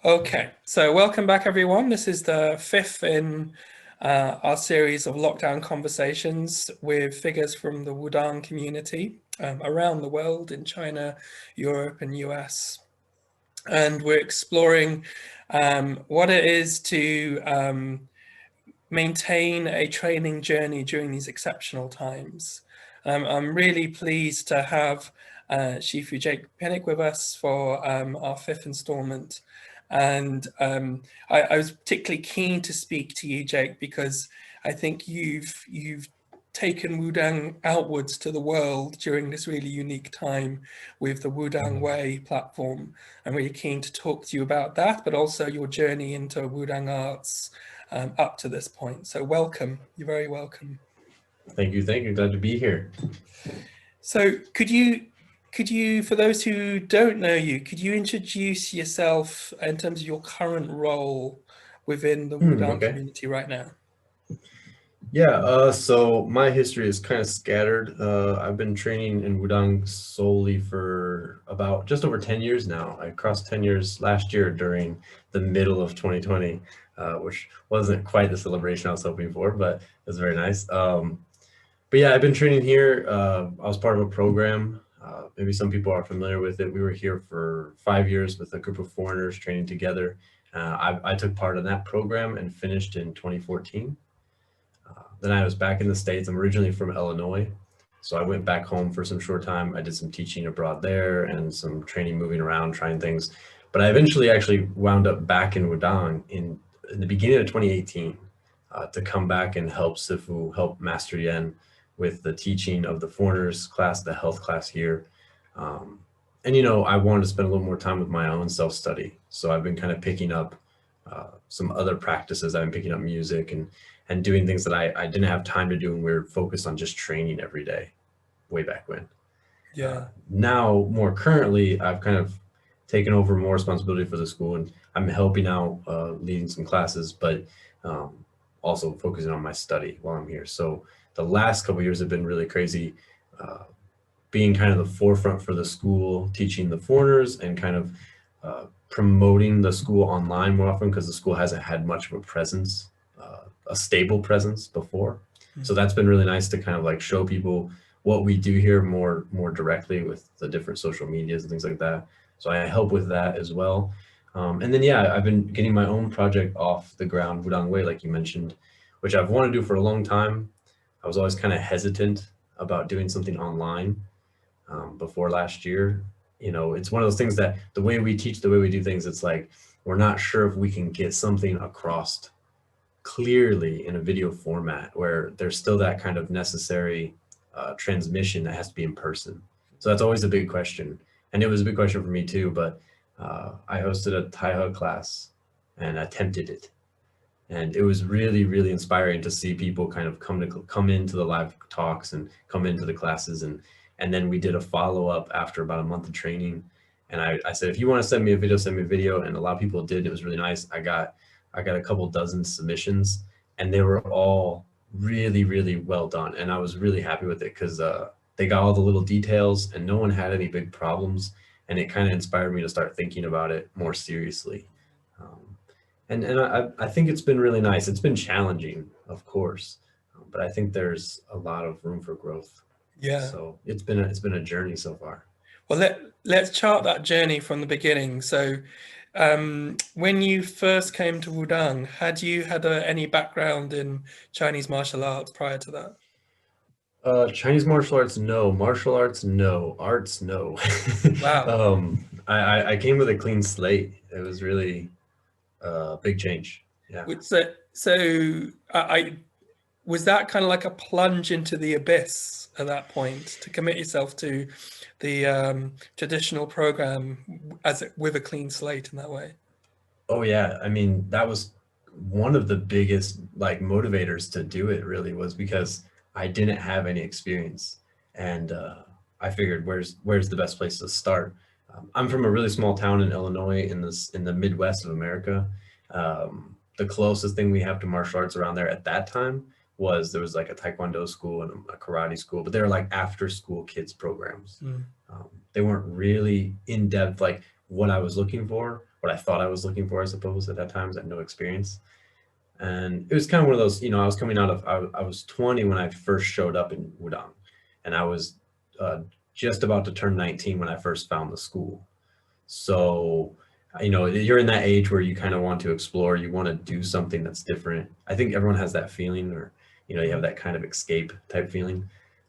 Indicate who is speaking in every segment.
Speaker 1: Okay, so welcome back, everyone. This is the fifth in our series of lockdown conversations with figures from the Wudang community around the world in China, Europe, and US. And we're exploring what it is to maintain a training journey during these exceptional times. I'm really pleased to have Shifu Jake Pinnick with us for our fifth installment. And I was particularly keen to speak to you, Jake, because I think you've taken Wudang outwards to the world during this really unique time with the Wudang Way platform. I'm really keen to talk to you about that, but also your journey into Wudang Arts up to this point. So welcome. You're very welcome.
Speaker 2: Thank you. Glad to be here.
Speaker 1: So could you, for those who don't know you, could you introduce yourself in terms of your current role within the Wudang community right now?
Speaker 2: Yeah, so my history is kind of scattered. I've been training in Wudang solely for about just over 10 years now. I crossed 10 years last year during the middle of 2020, which wasn't quite the celebration I was hoping for, but it was very nice. But yeah, I've been training here. I was part of a program. Maybe some people are familiar with it. We were here for 5 years with a group of foreigners training together. I took part in that program and finished in 2014. Then I was back in the States. I'm originally from Illinois. So I went back home for some short time. I did some teaching abroad there and some training, moving around, trying things. But I eventually actually wound up back in Wudang in the beginning of 2018 to come back and help Shifu, help Master Yuan with the teaching of the foreigners class, the health class here. And, you know, I wanted to spend a little more time with my own self-study. So I've been kind of picking up some other practices. I've been picking up music and doing things that I didn't have time to do, and we were focused on just training every day way back when.
Speaker 1: Yeah.
Speaker 2: Now, more currently, I've kind of taken over more responsibility for the school, and I'm helping out leading some classes, but also focusing on my study while I'm here. So the last couple of years have been really crazy, being kind of the forefront for the school, teaching the foreigners and kind of promoting the school online more often because the school hasn't had much of a presence, a stable presence before. So that's been really nice to kind of like show people what we do here more directly with the different social medias and things like that. So I help with that as well. And then, yeah, I've been getting my own project off the ground, Wudang Way, like you mentioned, which I've wanted to do for a long time. I was always kind of hesitant about doing something online before last year. You know, it's one of those things that the way we teach, the way we do things, it's like, we're not sure if we can get something across clearly in a video format where there's still that kind of necessary transmission that has to be in person. So that's always a big question. And it was a big question for me too, but I hosted a Taihe class and attempted it. And it was really, really inspiring to see people kind of come into the live talks and come into the classes. And then we did a follow-up after about a month of training. And I said, if you want to send me a video, send me a video. And a lot of people did. It was really nice. I got a couple dozen submissions, and they were all really, really well done. And I was really happy with it because they got all the little details and no one had any big problems. And it kind of inspired me to start thinking about it more seriously. And I think it's been really nice. It's been challenging, of course, but I think there's a lot of room for growth.
Speaker 1: Yeah.
Speaker 2: So it's been a journey so far.
Speaker 1: Well, let's chart that journey from the beginning. So when you first came to Wudang, had you had any background in Chinese martial arts prior to that?
Speaker 2: Chinese martial arts, no. Martial arts, no. Arts, no.
Speaker 1: Wow.
Speaker 2: I came with a clean slate. It was really a big change. Yeah.
Speaker 1: So I was that kind of like a plunge into the abyss at that point to commit yourself to the traditional program with a clean slate in that way?
Speaker 2: Oh yeah, I mean, that was one of the biggest like motivators to do it, really, was because I didn't have any experience, and I figured where's the best place to start. I'm from a really small town in Illinois in the Midwest of America. The closest thing we have to martial arts around there at that time there was like a Taekwondo school and a karate school, but they were like after school kids programs. They weren't really in depth. Like what I was looking for, what I thought I was looking for, I suppose, at that time. I had no experience. And it was kind of one of those, I was coming out of, I was 20 when I first showed up in Wudang, and I was uh, just about to turn 19 when I first found the school. So, you're in that age where you kind of want to explore, you want to do something that's different. I think everyone has that feeling, or, you have that kind of escape type feeling,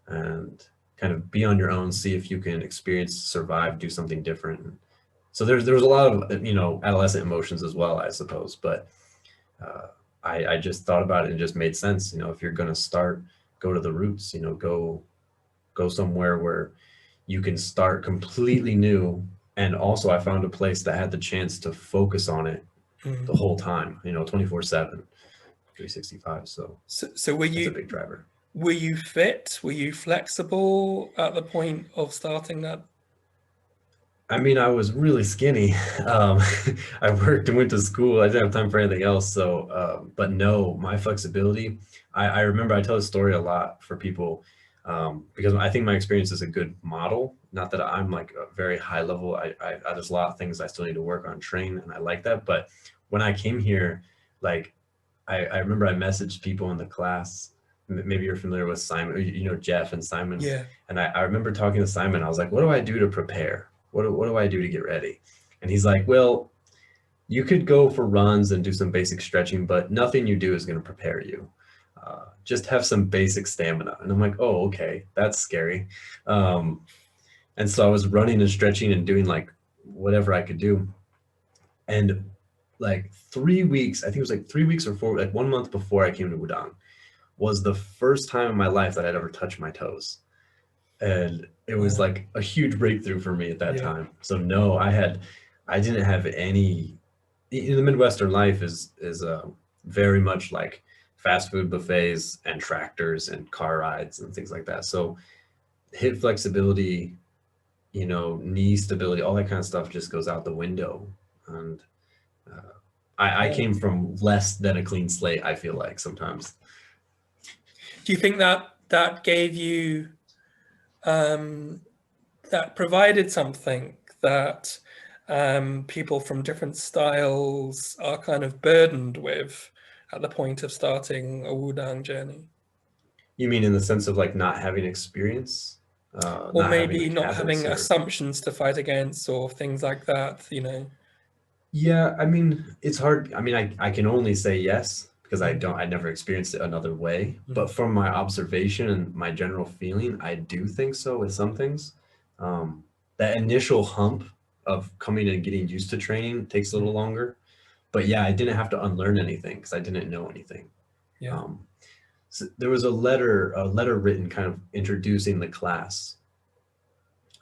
Speaker 2: and kind of be on your own, see if you can experience, survive, do something different. So there was a lot of, adolescent emotions as well, I suppose. But uh, I just thought about it and it just made sense. If you're going to start, go to the roots, go somewhere where you can start completely new. And also I found a place that had the chance to focus on it the whole time, 24/7, 365.
Speaker 1: So
Speaker 2: that's a big driver.
Speaker 1: Were you fit? Were you flexible at the point of starting that?
Speaker 2: I mean, I was really skinny. Um, I worked and went to school. I didn't have time for anything else. So, but no, my flexibility. I remember I tell this story a lot for people, because I think my experience is a good model. Not that I'm like a very high level. There's a lot of things I still need to work on, train, and I like that. But when I came here, like I remember I messaged people in the class. Maybe you're familiar with Simon, Jeff and Simon.
Speaker 1: Yeah.
Speaker 2: And I remember talking to Simon. I was like, what do I do to prepare? What do I do to get ready? And he's like, well, you could go for runs and do some basic stretching, but nothing you do is going to prepare you. Just have some basic stamina. And I'm like, oh, okay, that's scary. And so I was running and stretching and doing like whatever I could do. And like 3 weeks, I think it was like 3 weeks or 4, like 1 month before I came to Wudang, was the first time in my life that I'd ever touched my toes. And it was like a huge breakthrough for me at that time. So no, I didn't have any. In the Midwestern life is very much like fast food buffets and tractors and car rides and things like that. So hip flexibility, knee stability, all that kind of stuff just goes out the window. And I came from less than a clean slate, I feel like sometimes.
Speaker 1: Do you think that gave you, that provided something that people from different styles are kind of burdened with at the point of starting a Wudang journey?
Speaker 2: You mean in the sense of like not having experience?
Speaker 1: Or maybe not having assumptions to fight against or things like that,
Speaker 2: Yeah, I mean, it's hard. I mean, I can only say yes because I never experienced it another way. But from my observation and my general feeling, I do think so with some things. That initial hump of coming and getting used to training takes a little longer. But yeah, I didn't have to unlearn anything because I didn't know anything.
Speaker 1: Yeah.
Speaker 2: So there was a letter written kind of introducing the class,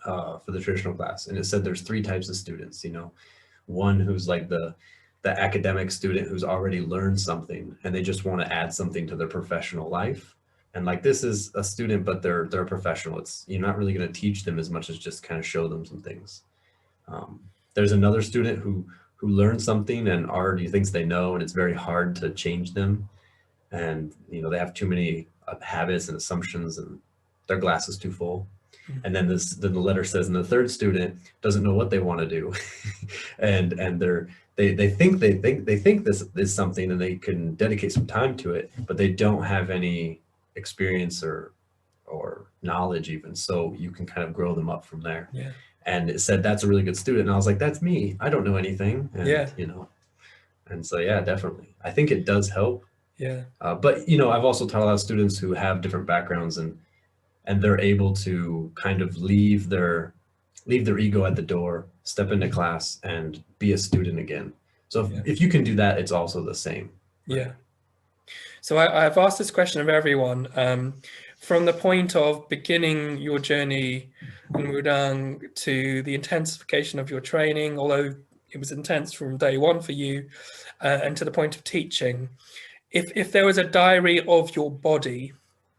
Speaker 2: for the traditional class, and it said there's 3 types of students. One who's like the academic student who's already learned something and they just want to add something to their professional life. And like, this is a student, but they're a professional. You're not really going to teach them as much as just kind of show them some things. There's another student who learned something and already thinks they know, and it's very hard to change them. And, they have too many habits and assumptions and their glass is too full. And then the letter says, and the third student doesn't know what they want to do. and they think this is something and they can dedicate some time to it, but they don't have any experience or knowledge even. So you can kind of grow them up from there.
Speaker 1: Yeah.
Speaker 2: And it said, that's a really good student. And I was like, that's me. I don't know anything. And, and so, yeah, definitely. I think it does help.
Speaker 1: Yeah.
Speaker 2: But, I've also taught a lot of students who have different backgrounds and they're able to kind of leave their ego at the door, step into class and be a student again. So if you can do that, it's also the same.
Speaker 1: Yeah. So I've asked this question of everyone, from the point of beginning your journey in Wudang to the intensification of your training, although it was intense from day one for you, and to the point of teaching. If there was a diary of your body,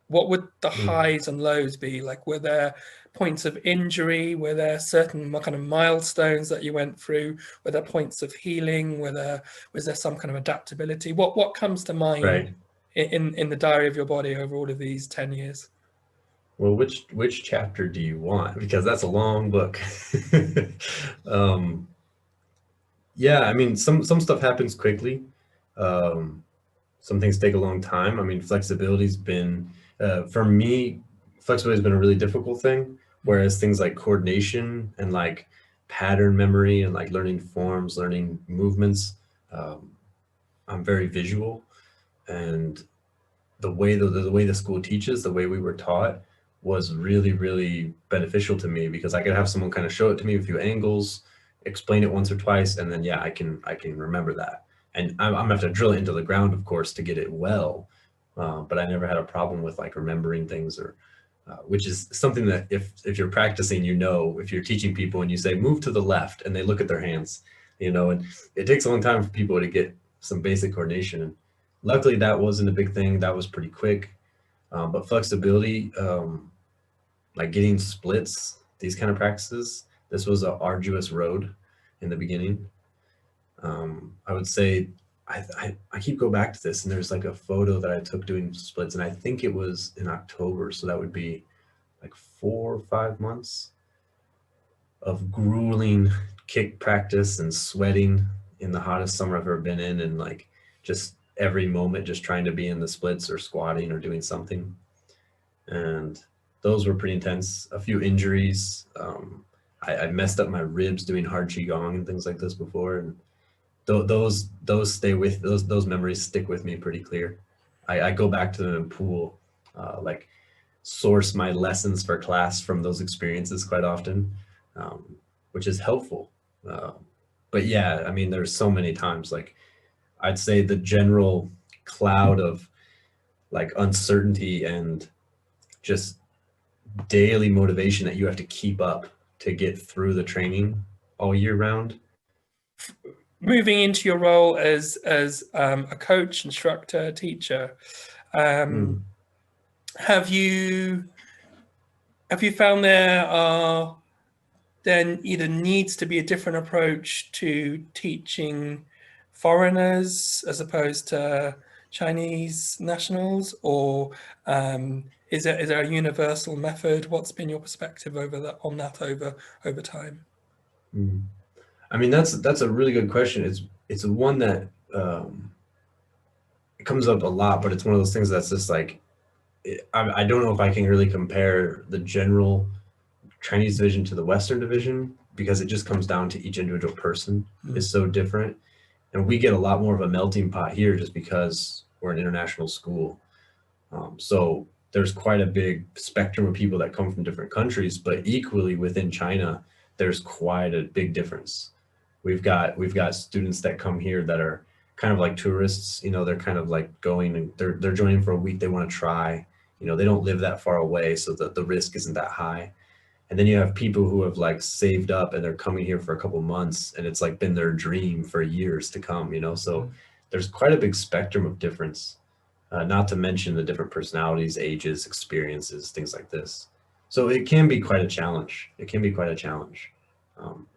Speaker 1: what would the highs and lows be? Like, were there points of injury? Were there certain kind of milestones that you went through? Were there points of healing? Was there some kind of adaptability? What comes to mind in the diary of your body over all of these 10 years?
Speaker 2: Well, which chapter do you want? Because that's a long book. Yeah, I mean, some stuff happens quickly. Um, some things take a long time. I mean, flexibility's been for me, flexibility's been a really difficult thing. Whereas things like coordination and like pattern memory and like learning forms, learning movements, um, I'm very visual, and the way the school teaches, the way we were taught was really, really beneficial to me because I could have someone kind of show it to me a few angles, explain it once or twice, and then yeah, I can remember that. And I'm gonna have to drill it into the ground, of course, to get it well. But I never had a problem with like remembering things or which is something that if you're practicing, you know, if you're teaching people and you say move to the left and they look at their hands, you know, and it takes a long time for people to get some basic coordination. And luckily, that wasn't a big thing. That was pretty quick. But flexibility, like getting splits, these kind of practices, this was an arduous road in the beginning. I would say I keep go back to this, and there's like a photo that I took doing splits, and I think it was in October, so that would be like 4 or 5 months of grueling kick practice and sweating in the hottest summer I've ever been in, and like just every moment just trying to be in the splits or squatting or doing something. And those were pretty intense. A few injuries. I messed up my ribs doing hard qigong and things like this before, and those stay with those memories stick with me pretty clear. I go back to them in pool, like source my lessons for class from those experiences quite often, which is helpful. Uh, but yeah, I mean, there's so many times like I'd say the general cloud of like uncertainty and just daily motivation that you have to keep up to get through the training all year round.
Speaker 1: Moving into your role as a coach, instructor, teacher,
Speaker 2: Mm,
Speaker 1: have you found there are then either needs to be a different approach to teaching foreigners as opposed to Chinese nationals, or is there a universal method? What's been your perspective over that on that over time?
Speaker 2: mm. I mean, that's a really good question. It's one that it comes up a lot, but it's one of those things that's just like I don't know if I can really compare the general Chinese division to the Western division because it just comes down to each individual person is so different. And we get a lot more of a melting pot here just because we're an international school. So there's quite a big spectrum of people that come from different countries, but equally within China, there's quite a big difference. We've got students that come here that are kind of like tourists, you know, they're kind of like going and they're joining for a week, they want to try, you know, they don't live that far away, so that the risk isn't that high. And then you have people who have like saved up and they're coming here for a couple months and it's like been their dream for years to come, you know, so there's quite a big spectrum of difference, not to mention the different personalities, ages, experiences, things like this. So it can be quite a challenge. It can be quite a challenge. Um,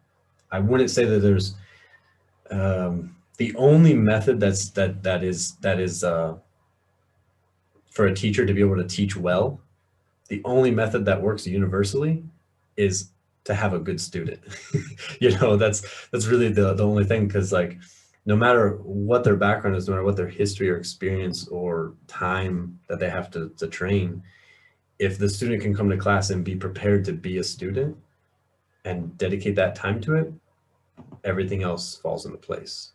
Speaker 2: I wouldn't say that there's the only method that is for a teacher to be able to teach well. The only method that works universally is to have a good student. You know, that's really the only thing, because like no matter what their background is, no matter what their history or experience or time that they have to train, if the student can come to class and be prepared to be a student and dedicate that time to it, everything else falls into place.